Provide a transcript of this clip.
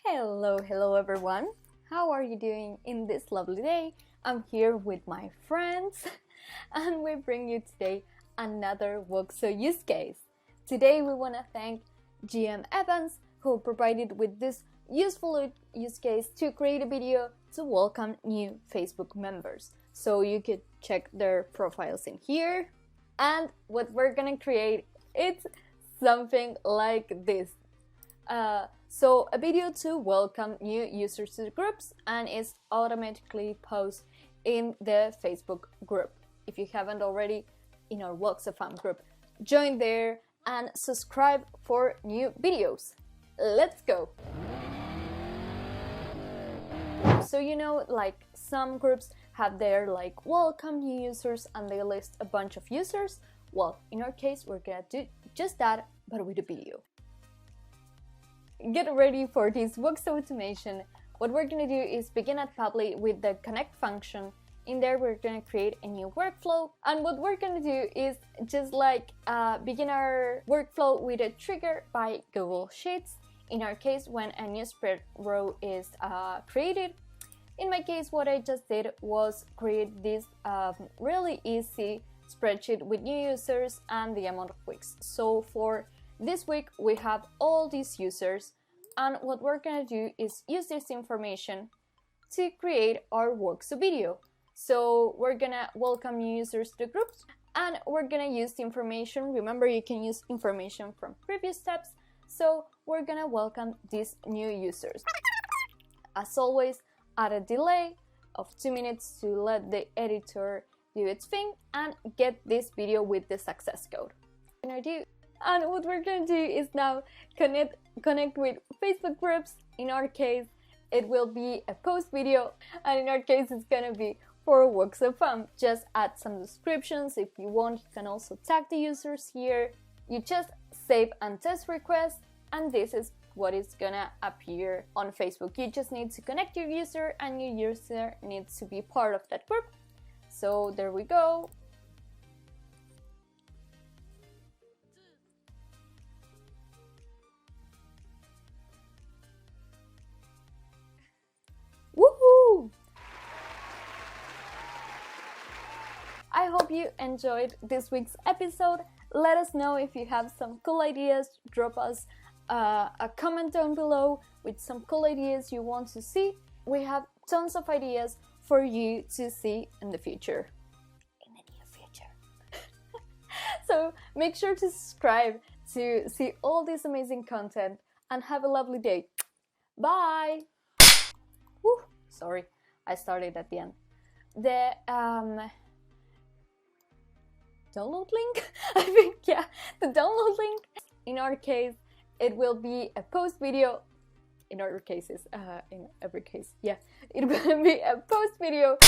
Hello everyone. How are you doing in this lovely day? I'm here with my friends and we bring you today another Woxo use case. Today we want to thank GM Evans who provided with this useful use case to create a video to welcome new Facebook members. So you could check their profiles in here, and what we're gonna create, it's something like this. So a video to welcome new users to the groups, and it's automatically posted in the Facebook group. If you haven't already, in our Woxo fan group, join there and subscribe for new videos. Let's go! So you know, like some groups have their like welcome new users and they list a bunch of users. Well, in our case, we're gonna do just that, but with a video. Get ready for this Woxo automation. What we're gonna do is begin at Pabbly with the connect function. In there, we're gonna create a new workflow, and what we're gonna do is just like begin our workflow with a trigger by Google Sheets. In our case, when a new spread row is created. In my case, what I just did was create this really easy spreadsheet with new users and the amount of weeks. So for this week, we have all these users, and what we're gonna do is use this information to create our Woxo video. So we're gonna welcome new users to the groups, and we're gonna use the information. Remember, you can use information from previous steps. So we're gonna welcome these new users. As always, add a delay of 2 minutes to let the editor do its thing and get this video with the success code. And what we're gonna do is now connect with Facebook groups. In our case, it will be a post video, and in our case, it's gonna be for Woxo fam. Just add some descriptions if you want. You can also tag the users here. You just save and test request, and this is what is gonna appear on Facebook. You just need to connect your user, and your user needs to be part of that group. So there we go. Woohoo! I hope you enjoyed this week's episode. Let us know if you have some cool ideas. Drop us a comment down below with some cool ideas you want to see. We have tons of ideas for you to see in the future. In the near future. So make sure to subscribe to see all this amazing content, and have a lovely day. Bye! Woo, sorry, I started at the end. The download link? I think, yeah, the download link. In our case, it will be a post video. In other cases, in every case, yeah, it will be a post video